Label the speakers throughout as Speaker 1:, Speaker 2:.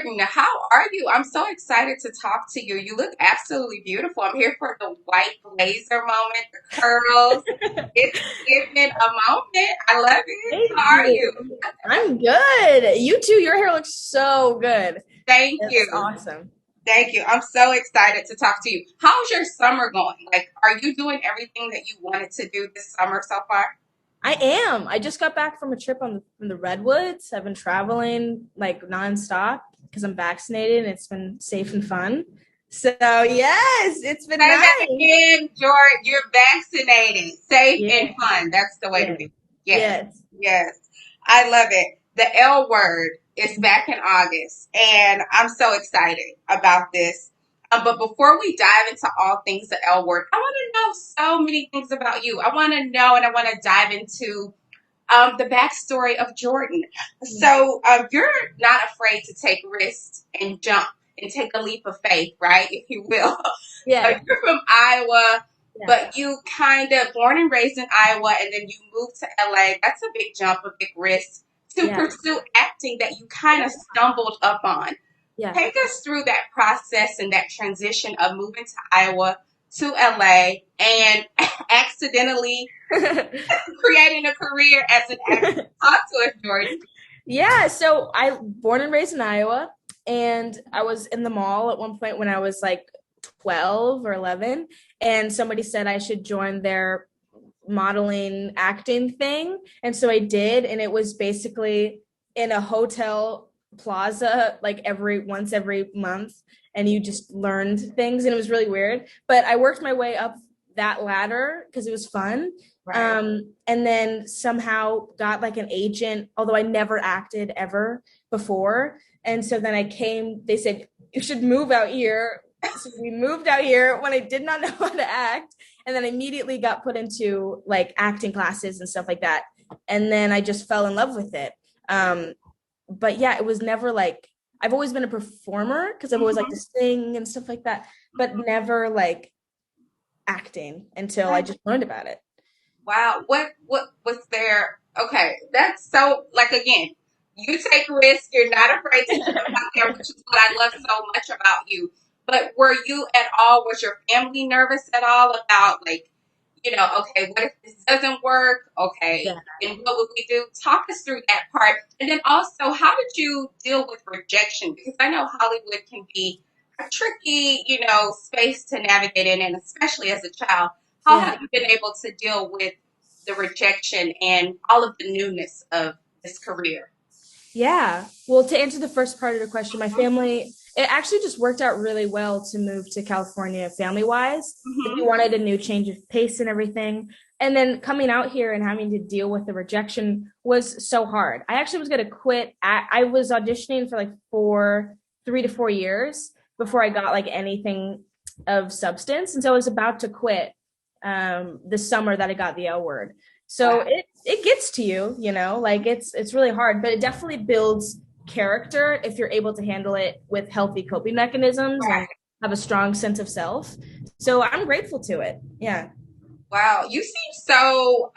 Speaker 1: Jordan, how are you? I'm so excited to talk to you. You look absolutely beautiful. I'm here for the white blazer moment, the curls. It's giving a moment. I love it.
Speaker 2: Thank
Speaker 1: How are
Speaker 2: you.
Speaker 1: you?
Speaker 2: I'm good. You too. Your hair looks so good.
Speaker 1: Thank
Speaker 2: That's
Speaker 1: you.
Speaker 2: awesome.
Speaker 1: Thank you. I'm so excited to talk to you. How's your summer going? Like, are you doing everything that you wanted to do this summer so far?
Speaker 2: I am. I just got back from a trip from the Redwoods. I've been traveling like nonstop because I'm vaccinated and it's been safe and fun. So yes, it's been
Speaker 1: Say that
Speaker 2: nice.
Speaker 1: again, George. You're vaccinated, safe and
Speaker 2: Yeah.
Speaker 1: fun. That's the way to
Speaker 2: Yeah.
Speaker 1: be. Yes,
Speaker 2: Yes.
Speaker 1: yes. I love it. The L word is back in August, and I'm so excited about this. But before we dive into all things the L word, I want to know so many things about you. I want to know, and I want to dive into the backstory of Jordan. So you're not afraid to take risks and jump and take a leap of faith, right? If you will.
Speaker 2: Yeah.
Speaker 1: You're from Iowa,
Speaker 2: Yeah.
Speaker 1: but you kind of born and raised in Iowa, and then you moved to LA. That's a big jump, a big risk to
Speaker 2: Yeah.
Speaker 1: pursue acting that you kind of stumbled up on.
Speaker 2: Yeah.
Speaker 1: Take us through that process and that transition of moving to Iowa to LA and accidentally creating a career as an actor. Talk to us, Jordan.
Speaker 2: Yeah, so I born and raised in Iowa, and I was in the mall at one point when I was like 12 or 11, and somebody said I should join their modeling acting thing. And so I did, and it was basically in a hotel plaza like every month, and you just learned things, and it was really weird. But I worked my way up that ladder because it was fun.
Speaker 1: Right.
Speaker 2: And then somehow got like an agent, although I never acted ever before. And so then they said, you should move out here. So we moved out here when I did not know how to act, and then immediately got put into like acting classes and stuff like that, and then I just fell in love with it. But yeah, it was never like, I've always been a performer because I've always liked to
Speaker 1: Mm-hmm.
Speaker 2: sing and stuff like that, but never like acting until I just learned about it.
Speaker 1: Wow. What was there? Okay, that's so like again, you take risks. You're not afraid to jump out there, which is what I love so much about you. But were you at all? Was your family nervous at all about like, okay, what if this doesn't work? Okay,
Speaker 2: Yeah.
Speaker 1: and what would we do? Talk us through that part, and then also, how did you deal with rejection? Because I know Hollywood can be a tricky, space to navigate in, and especially as a child. How
Speaker 2: Yeah.
Speaker 1: have you been able to deal with the rejection and all of the newness of this career?
Speaker 2: Yeah. Well, to answer the first part of the question, my family, it actually just worked out really well to move to California family wise. We
Speaker 1: Mm-hmm.
Speaker 2: wanted a new change of pace and everything. And then coming out here and having to deal with the rejection was so hard. I actually was going to quit. I was auditioning for like 3 to 4 years before I got like anything of substance. And so I was about to quit the summer that I got the L word. So
Speaker 1: Wow.
Speaker 2: it gets to you, like it's really hard, but it definitely builds character if you're able to handle it with healthy coping mechanisms and
Speaker 1: Right.
Speaker 2: have a strong sense of self. So I'm grateful to it. Yeah.
Speaker 1: Wow. You seem so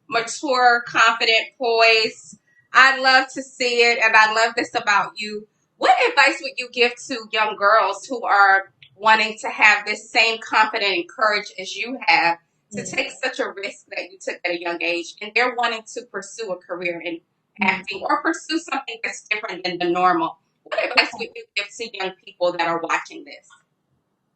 Speaker 1: mature, confident, poised. I love to see it, and I love this about you. What advice would you give to young girls who are wanting to have this same confidence and courage as you have to take such a risk that you took at a young age, and they're wanting to pursue a career in
Speaker 2: Mm-hmm.
Speaker 1: acting or pursue something that's different than the normal? What advice would you give to young people that are watching this?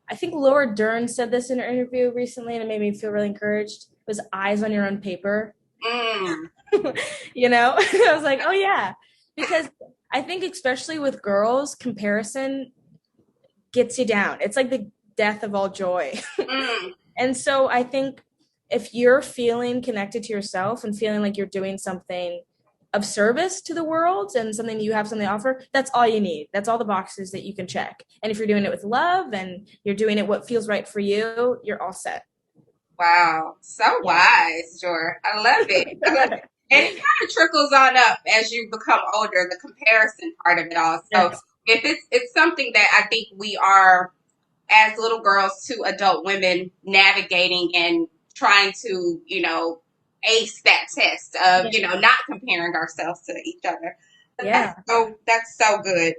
Speaker 2: I think Laura Dern said this in her interview recently, and it made me feel really encouraged. It was eyes on your own paper.
Speaker 1: Mm,
Speaker 2: I was like, oh yeah, because I think especially with girls, comparison gets you down. It's like the death of all joy.
Speaker 1: mm.
Speaker 2: And so I think if you're feeling connected to yourself and feeling like you're doing something of service to the world and something you have something to offer, that's all you need. That's all the boxes that you can check. And if you're doing it with love and you're doing it what feels right for you, you're all set.
Speaker 1: Wow, so
Speaker 2: Yeah.
Speaker 1: wise, Jor. I love it. I love it. And it kind of trickles on up as you become older, the comparison part of it all. So
Speaker 2: Yes.
Speaker 1: if it's something that I think we are as little girls to adult women navigating and trying to, ace that test of,
Speaker 2: Yeah.
Speaker 1: not comparing ourselves to each other. But
Speaker 2: Yeah.
Speaker 1: that's so good.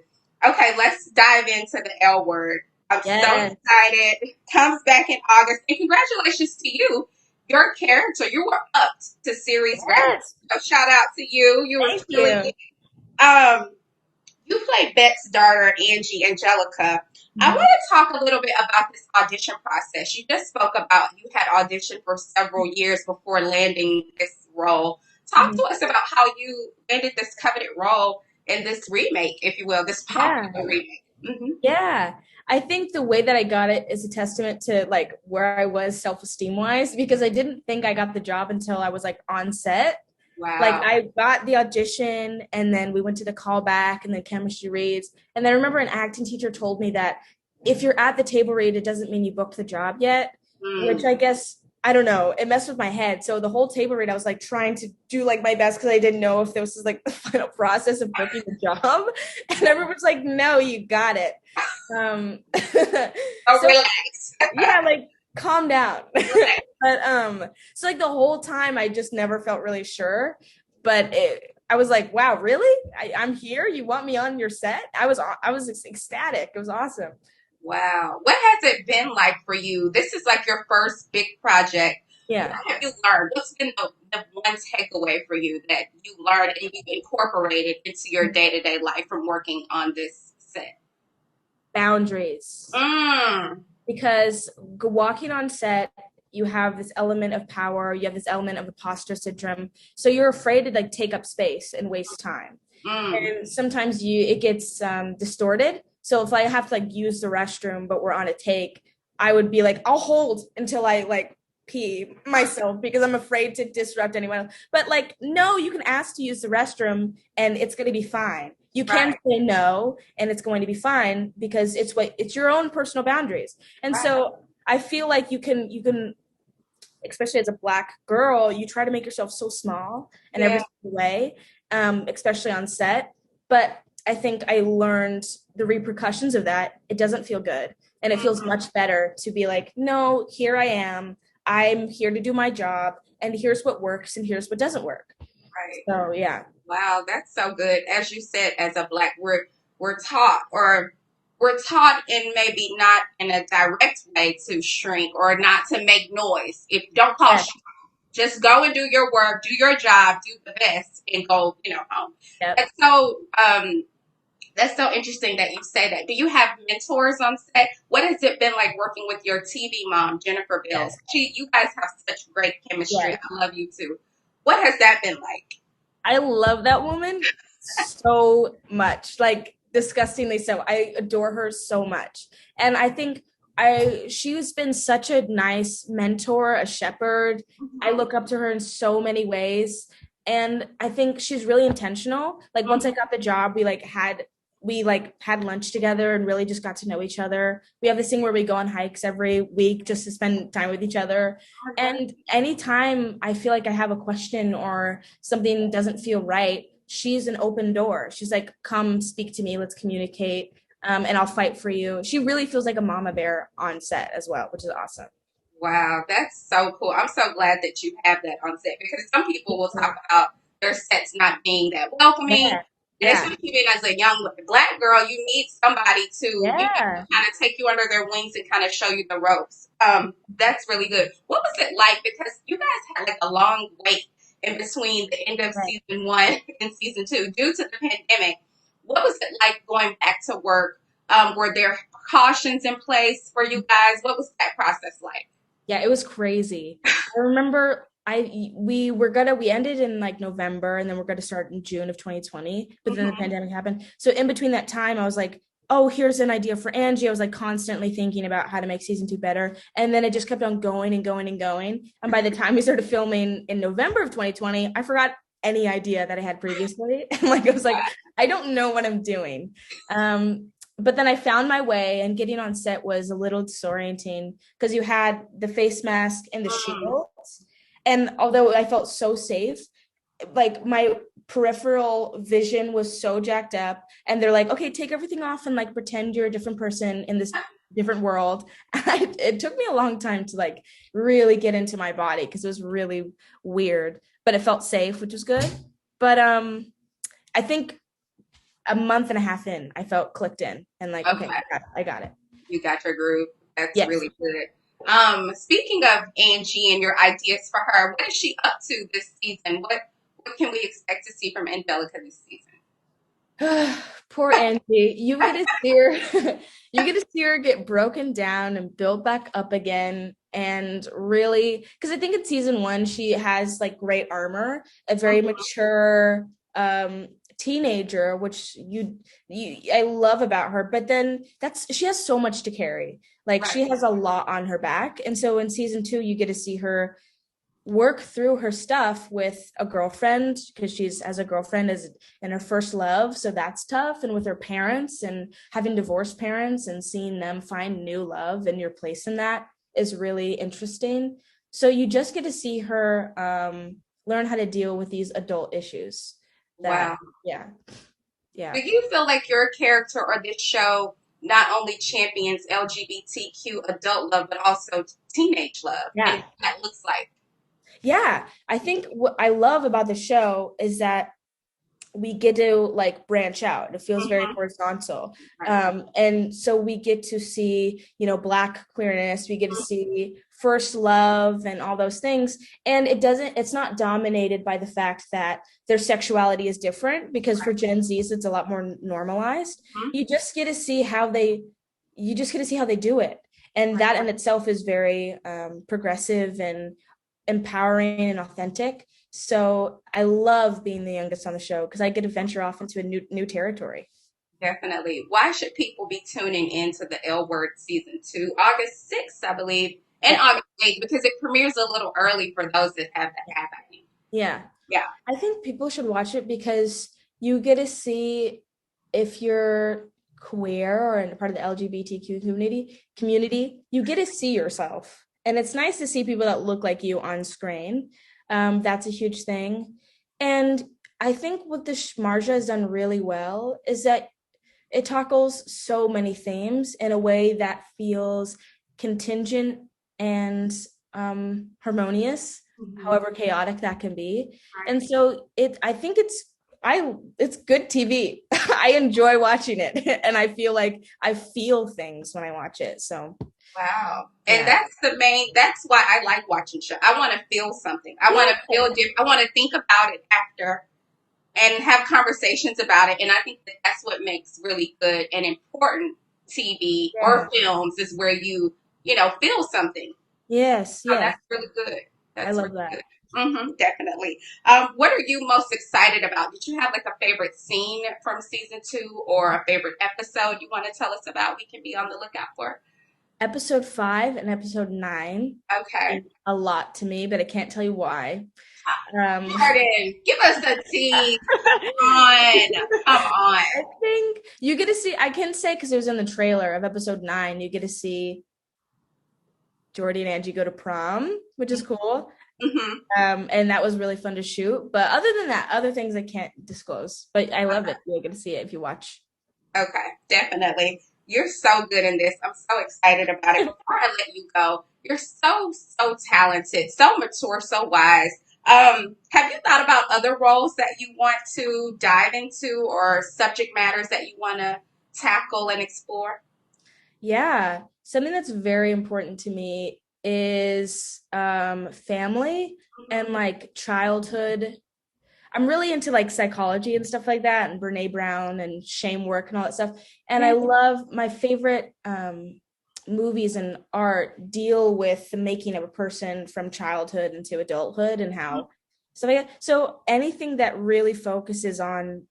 Speaker 1: Okay, let's dive into the L word. I'm so
Speaker 2: Yes.
Speaker 1: excited. Comes back in August. And congratulations to you. Your character, you were upped to series regular.
Speaker 2: Yes.
Speaker 1: So shout out to you. You were
Speaker 2: Thank
Speaker 1: killing
Speaker 2: you.
Speaker 1: it. Um, you played Bette's daughter, Angie, Angelica. I want
Speaker 2: Mhm.
Speaker 1: to talk a little bit about this audition process. You just spoke about you had auditioned for several years before landing this role. Talk
Speaker 2: Mhm.
Speaker 1: to us about how you landed this coveted role in this remake, if you will, this
Speaker 2: Yeah.
Speaker 1: popular remake. Hmm.
Speaker 2: Yeah. I think the way that I got it is a testament to like where I was self-esteem wise because I didn't think I got the job until I was like on set. Like
Speaker 1: Wow.
Speaker 2: I got the audition and then we went to the callback and then chemistry reads. And then I remember an acting teacher told me that if you're at the table read, it doesn't mean you booked the job yet, which
Speaker 1: Mm,
Speaker 2: I guess I don't know. It messed with my head. So the whole table read, I was like trying to do like my best because I didn't know if this was like the final process of booking the job. And everyone's like, no, you got it. Um,
Speaker 1: so
Speaker 2: so
Speaker 1: relax.
Speaker 2: yeah, like calm down.
Speaker 1: Relax.
Speaker 2: But so like the whole time I just never felt really sure. But I was like, wow, really? I'm here. You want me on your set? I was ecstatic. It was awesome.
Speaker 1: Wow. What has it been like for you? This is like your first big project. What
Speaker 2: Yeah.
Speaker 1: have you learned? What's been the one takeaway for you that you learned and you incorporated into your day to day life from working on this set?
Speaker 2: Boundaries.
Speaker 1: Mm,
Speaker 2: Because walking on set, you have this element of power, you have this element of imposter syndrome, so you're afraid to like take up space and waste time.
Speaker 1: mm,
Speaker 2: And sometimes it gets distorted. So if I have to like use the restroom but we're on a take, I would be like, I'll hold until I like pee myself because I'm afraid to disrupt anyone else. But like, no, you can ask to use the restroom and it's going to be fine. You can
Speaker 1: right,
Speaker 2: say no and it's going to be fine because it's your own personal boundaries. And
Speaker 1: right.
Speaker 2: so I feel like you can, especially as a black girl, you try to make yourself so small in every
Speaker 1: Yeah.
Speaker 2: single way, especially on set. But I think I learned the repercussions of that. It doesn't feel good. And it feels
Speaker 1: Mm,
Speaker 2: much better to be like, no, here I am. I'm here to do my job. And here's what works and here's what doesn't work.
Speaker 1: right.
Speaker 2: So, yeah.
Speaker 1: Wow, that's so good. As you said, as a black, we're taught, or we're taught in maybe not in a direct way to shrink or not to make noise. If don't
Speaker 2: Yeah.
Speaker 1: cause just go and do your work, do your job, do the best, and go, home.
Speaker 2: Yep.
Speaker 1: That's so that's so interesting that you say that. Do you have mentors on set? What has it been like working with your TV mom, Jennifer
Speaker 2: Yes.
Speaker 1: Bills? You guys have such great chemistry.
Speaker 2: Yes.
Speaker 1: I love you too. What has that been like?
Speaker 2: I love that woman so much, like disgustingly so. I adore her so much. And I think she's been such a nice mentor, a shepherd. I
Speaker 1: Mhm,
Speaker 2: look up to her in so many ways. And I think she's really intentional. Like once I
Speaker 1: mhm.
Speaker 2: got the job, we had lunch together and really just got to know each other. We have this thing where we go on hikes every week just to spend time with each other.
Speaker 1: I love
Speaker 2: And anytime I feel like I have a question or something doesn't feel right, she's an open door. She's like, come speak to me, let's communicate, and I'll fight for you. She really feels like a mama bear on set as well, which is awesome.
Speaker 1: Wow, that's so cool. I'm so glad that you have that on set because some people will talk about their sets not being that welcoming.
Speaker 2: Yeah,
Speaker 1: And
Speaker 2: yeah,
Speaker 1: especially being as a young black girl, you need somebody to,
Speaker 2: yeah.
Speaker 1: kind of take you under their wings and kind of show you the ropes. That's really good. What was it like? Because you guys had like a long wait in between the end of
Speaker 2: Right.
Speaker 1: season one and season two due to the pandemic. What was it like going back to work? Were there precautions in place for you guys? What was that process like?
Speaker 2: Yeah, it was crazy. I remember we ended in like November and then we're gonna start in June of 2020, but then the
Speaker 1: Mhm.
Speaker 2: pandemic happened. So in between that time, I was like, oh, here's an idea for Angie. I was like constantly thinking about how to make season two better. And then it just kept on going and going and going. And by the time we started filming in November of 2020, I forgot any idea that I had previously. And like I was like, I don't know what I'm doing. But then I found my way, and getting on set was a little disorienting because you had the face mask and the
Speaker 1: Mm.
Speaker 2: shields. And although I felt so safe, like my peripheral vision was so jacked up. And they're like, okay, take everything off and like pretend you're a different person in this different world. It took me a long time to like really get into my body because it was really weird, but it felt safe, which was good. But I think a month and a half in, I felt clicked in and like, okay,
Speaker 1: Okay.
Speaker 2: I got it.
Speaker 1: You got your groove. That's
Speaker 2: Yes.
Speaker 1: really good. Speaking of Angie and your ideas for her, what is she up to this season? What can we expect to see from Angelica this season?
Speaker 2: Poor Angie. You get to see her you get to see her get broken down and built back up again and really because I think in season one she has like great armor, a very mature teenager, which you I love about her, but then that's she has so much to carry. Like
Speaker 1: Right.
Speaker 2: she has a lot on her back. And so in season two, you get to see her work through her stuff with a girlfriend because she's as a girlfriend is in her first love, so that's tough, and with her parents and having divorced parents and seeing them find new love and your place in that is really interesting. So you just get to see her learn how to deal with these adult issues that
Speaker 1: Wow.
Speaker 2: yeah
Speaker 1: Do
Speaker 2: yeah
Speaker 1: you feel like your character or this show not only champions LGBTQ adult love, but also teenage love and
Speaker 2: yeah
Speaker 1: what that looks like?
Speaker 2: yeah I think what I love about the show is that we get to like branch out. It feels very
Speaker 1: Hmm.
Speaker 2: horizontal.
Speaker 1: Right.
Speaker 2: And so we get to see, Black queerness, we get to see first love and all those things. And it's not dominated by the fact that their sexuality is different because for Gen Zs, it's a lot more normalized.
Speaker 1: Mhm.
Speaker 2: You just get to see you just get to see how they do it. And that in itself is very progressive and empowering and authentic. So I love being the youngest on the show because I get to venture off into a new territory.
Speaker 1: Definitely. Why should people be tuning into the L Word season two, August 6th, I believe, and
Speaker 2: Yeah,
Speaker 1: August 8th, because it premieres a little early for those that have that happening.
Speaker 2: yeah.
Speaker 1: Yeah.
Speaker 2: I think people should watch it because you get to see if you're queer or in part of the LGBTQ community, you get to see yourself. And it's nice to see people that look like you on screen. That's a huge thing. And I think what the Marja has done really well is that it tackles so many themes in a way that feels contingent and harmonious,
Speaker 1: Mhm.
Speaker 2: however chaotic that can be.
Speaker 1: Right.
Speaker 2: And so I think it's good TV. I enjoy watching it, and I feel like I feel things when I watch it. So
Speaker 1: Wow. And
Speaker 2: yeah,
Speaker 1: that's why I like watching show. I want to feel something. I
Speaker 2: yeah,
Speaker 1: want to feel different. I want to think about it after and have conversations about it. And I think that that's what makes really good and important TV
Speaker 2: yeah.
Speaker 1: or films is where feel something.
Speaker 2: Yes,
Speaker 1: So
Speaker 2: yes.
Speaker 1: that's really good.
Speaker 2: I
Speaker 1: That's really
Speaker 2: love that.
Speaker 1: good. Definitely. What are you most excited about? Did you have like a favorite scene from season two or a favorite episode you want to tell us about? We can be on the lookout for.
Speaker 2: Episode 5 and episode 9
Speaker 1: Okay.
Speaker 2: mean a lot to me, but I can't tell you why. Um,
Speaker 1: Jordan, give us a tea. Come on. Come on.
Speaker 2: I think you get to see, I can say because it was in the trailer of episode 9, you get to see Jordy and Angie go to prom, which is cool.
Speaker 1: Hmm.
Speaker 2: And that was really fun to shoot. But other than that, other things I can't disclose. But I love it. You'll get to see it if you watch.
Speaker 1: Okay, definitely. You're so good in this. I'm so excited about it. Before I let you go, you're so talented, so mature, so wise. Have you thought about other roles that you want to dive into or subject matters that you want to tackle and explore?
Speaker 2: Yeah. Something that's very important to me is family and like childhood. I'm really into like psychology and stuff like that, and Brene Brown and shame work and all that stuff. And I
Speaker 1: Yeah.
Speaker 2: love my favorite movies and art deal with the making of a person from childhood into adulthood and how stuff like that. So anything that really focuses on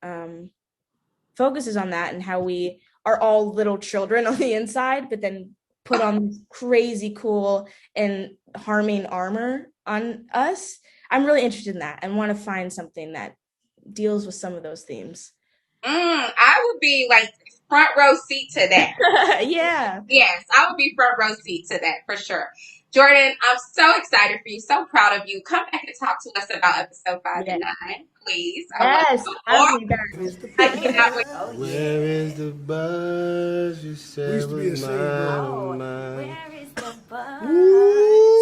Speaker 2: that and how we are all little children on the inside, but then put on crazy cool and harming armor on us. I'm really interested in that and want to find something that deals with some of those themes.
Speaker 1: I would be like front row seat to that.
Speaker 2: Yeah.
Speaker 1: Yes, I would be front row seat to that for sure. Jordan, I'm so excited for you, so proud of you. Come back and talk to us about episode five
Speaker 2: Yeah.
Speaker 1: and nine, please. I want
Speaker 2: Yes.
Speaker 1: to know
Speaker 2: Have
Speaker 1: more.
Speaker 2: me back.
Speaker 1: I cannot wait.
Speaker 2: Oh yeah.
Speaker 3: Where is the buzz you said was mine?
Speaker 4: Oh,
Speaker 3: Mine.
Speaker 4: where is the buzz?
Speaker 3: Ooh.